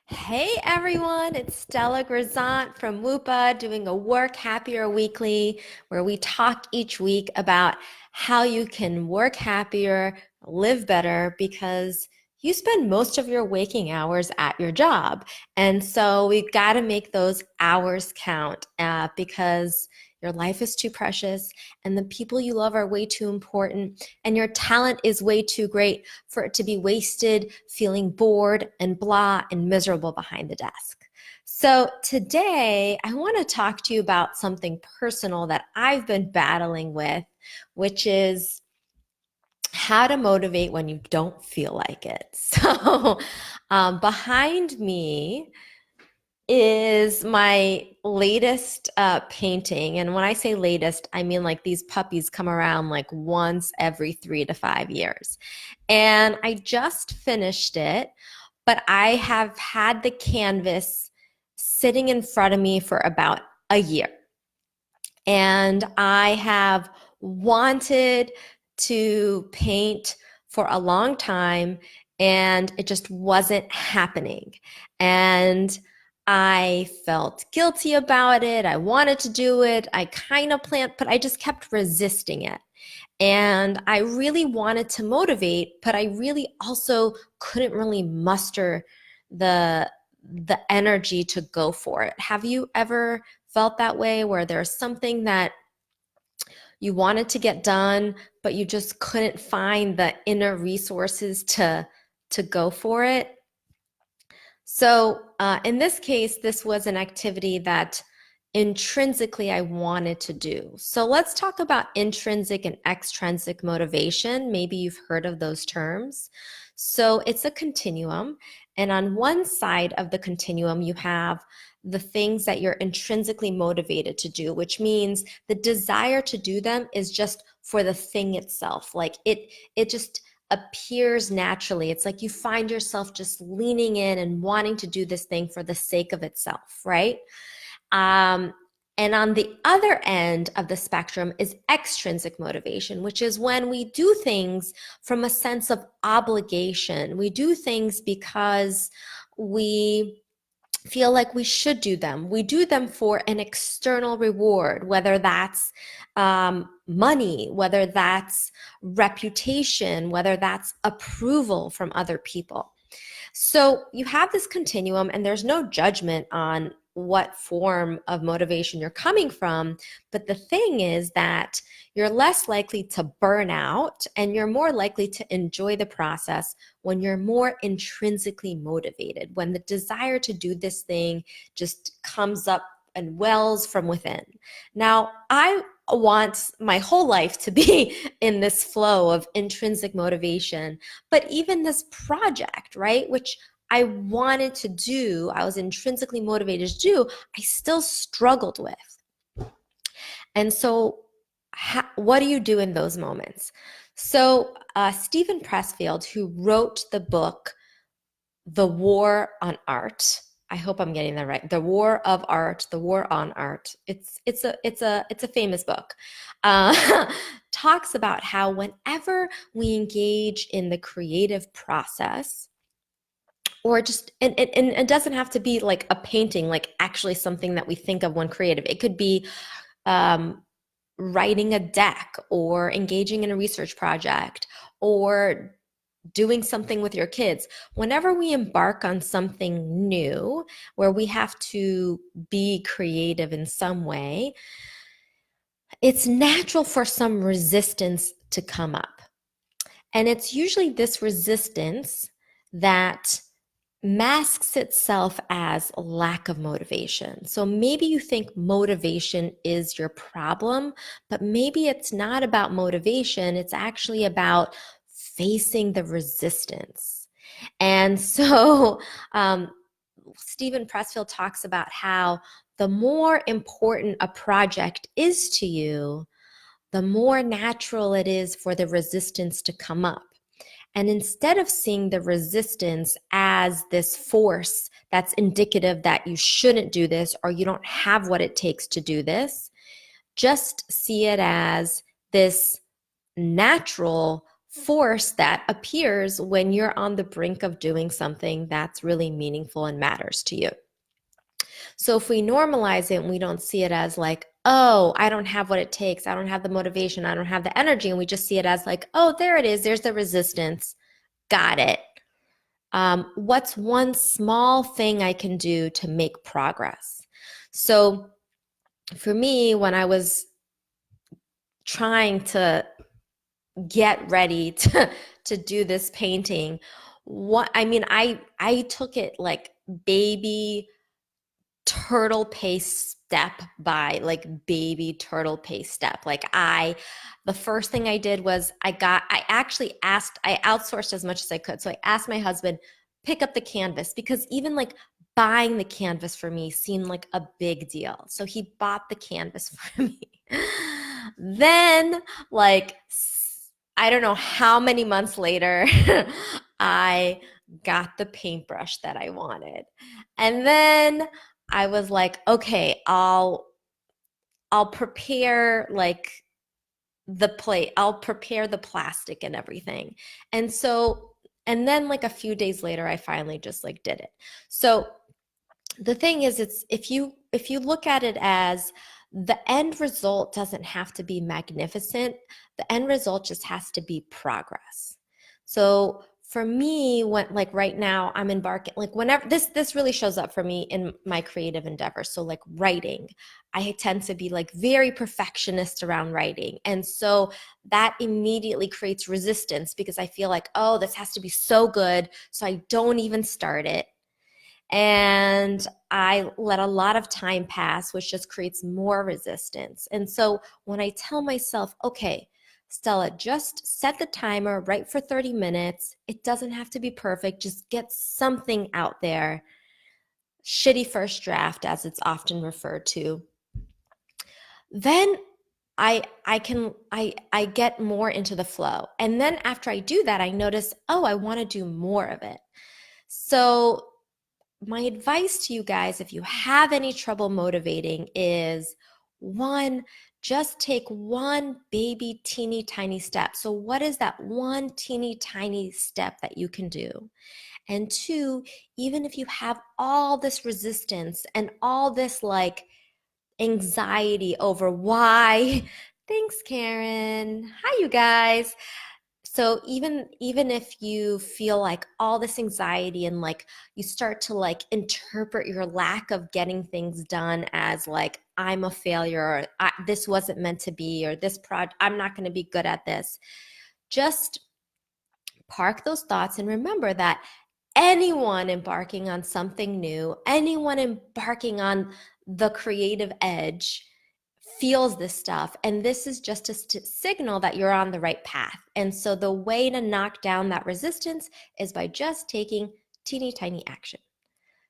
Hey everyone, it's Stella Grizont from WUPA doing a Work Happier Weekly where we talk each week about how you can work happier, live better because you spend most of your waking hours at your job. And so we've got to make those hours count because your life is too precious and the people you love are way too important and your talent is way too great for it to be wasted feeling bored and blah and miserable behind the desk. So, today I want to talk to you about something personal that I've been battling with, which is how to motivate when you don't feel like it. Behind me is my latest painting. And when I say latest, I mean like these puppies come around like once every 3 to 5 years. And I just finished it, but I have had the canvas sitting in front of me for about a year. And I have wanted to paint for a long time, and it just wasn't happening. And I felt guilty about it. I wanted to do it. I kind of planned, but I just kept resisting it. And I really wanted to motivate, but I really also couldn't really muster the the energy to go for it. Have you ever felt that way where there's something that you wanted to get done, but you just couldn't find the inner resources to go for it? So, in this case, this was an activity that intrinsically I wanted to do. So, let's talk about intrinsic and extrinsic motivation. Maybe you've heard of those terms. So, it's a continuum. And on one side of the continuum, you have the things that you're intrinsically motivated to do, which means the desire to do them is just for the thing itself. Like it just appears naturally. It's like you find yourself just leaning in and wanting to do this thing for the sake of itself, right? Um, and on the other end of the spectrum is extrinsic motivation, which is when we do things from a sense of obligation. We do things because we feel like we should do them. We do them for an external reward, whether that's money, whether that's reputation, whether that's approval from other people. So you have this continuum, and there's no judgment on what form of motivation you're coming from. But the thing is that you're less likely to burn out and you're more likely to enjoy the process when you're more intrinsically motivated, when the desire to do this thing just comes up and wells from within. Now, I want my whole life to be in this flow of intrinsic motivation, but even this project, right, which I wanted to do, I was intrinsically motivated to do, I still struggled with. And so, what do you do in those moments? So, Stephen Pressfield, who wrote the book, The War on Art, I hope I'm getting that right. The War of Art, The War on Art. It's a famous book. Talks about how whenever we engage in the creative process, or just and it doesn't have to be like a painting, like actually something that we think of when creative. It could be um, writing a deck or engaging in a research project or doing something with your kids. Whenever we embark on something new where we have to be creative in some way, it's natural for some resistance to come up. And it's usually this resistance that masks itself as lack of motivation. So maybe you think motivation is your problem, but maybe it's not about motivation. It's actually about facing the resistance. And so Stephen Pressfield talks about how the more important a project is to you, the more natural it is for the resistance to come up. And instead of seeing the resistance as this force that's indicative that you shouldn't do this or you don't have what it takes to do this, just see it as this natural force that appears when you're on the brink of doing something that's really meaningful and matters to you. So if we normalize it and we don't see it as like, oh, I don't have what it takes, I don't have the motivation, I don't have the energy, and we just see it as like, oh, there it is, there's the resistance, got it. What's one small thing I can do to make progress? So for me, when I was trying to get ready to do this painting, I took it like baby turtle pace step by like baby turtle pace step. The first thing I did was I outsourced as much as I could. So I asked my husband, pick up the canvas, because even like buying the canvas for me seemed like a big deal. So he bought the canvas for me. Then, like, I don't know how many months later, I got the paintbrush that I wanted. And then I was like, okay, I'll prepare like the plate. I'll prepare the plastic and everything. And so, and then like a few days later, I finally just like did it. So the thing is, it's if you look at it as the end result doesn't have to be magnificent, the end result just has to be progress. So for me, when like right now I'm embarking, like whenever this really shows up for me in my creative endeavors. So like writing, I tend to be like very perfectionist around writing, and so that immediately creates resistance because I feel like, oh, this has to be so good, so I don't even start it. And I let a lot of time pass, which just creates more resistance. And so when I tell myself, okay, Stella, just set the timer right for 30 minutes. It doesn't have to be perfect. Just get something out there. Shitty first draft, as it's often referred to. Then I get more into the flow. And then after I do that, I notice, oh, I want to do more of it. So my advice to you guys, if you have any trouble motivating, is one, just take one baby teeny tiny step. So what is that one teeny tiny step that you can do? And two, even if you have all this resistance and all this like anxiety over why, thanks, Karen. Hi, you guys. So even if you feel like all this anxiety and like you start to like interpret your lack of getting things done as like I'm a failure, or this wasn't meant to be, or this project, I'm not going to be good at this, just park those thoughts and remember that anyone embarking on something new, anyone embarking on the creative edge feels this stuff. And this is just a signal that you're on the right path. And so the way to knock down that resistance is by just taking teeny tiny action.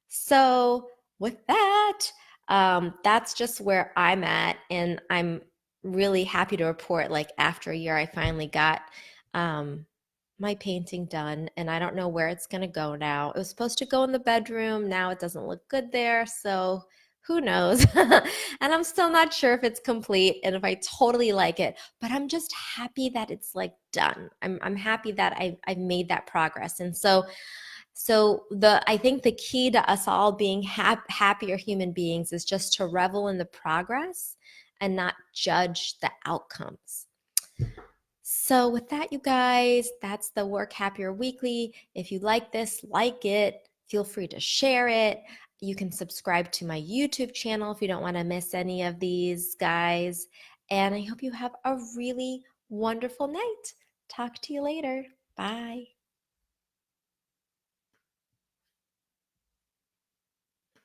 So with that, that's just where I'm at. And I'm really happy to report, like after a year, I finally got my painting done, and I don't know where it's going to go now. It was supposed to go in the bedroom. Now it doesn't look good there. So who knows? And I'm still not sure if it's complete and if I totally like it, but I'm just happy that it's like done. I'm happy that I've made that progress. And so I think the key to us all being happier human beings is just to revel in the progress and not judge the outcomes. So with that, you guys, that's the Work Happier Weekly. If you like this, like it, feel free to share it. You can subscribe to my YouTube channel if you don't want to miss any of these, guys. And I hope you have a really wonderful night. Talk to you later. Bye.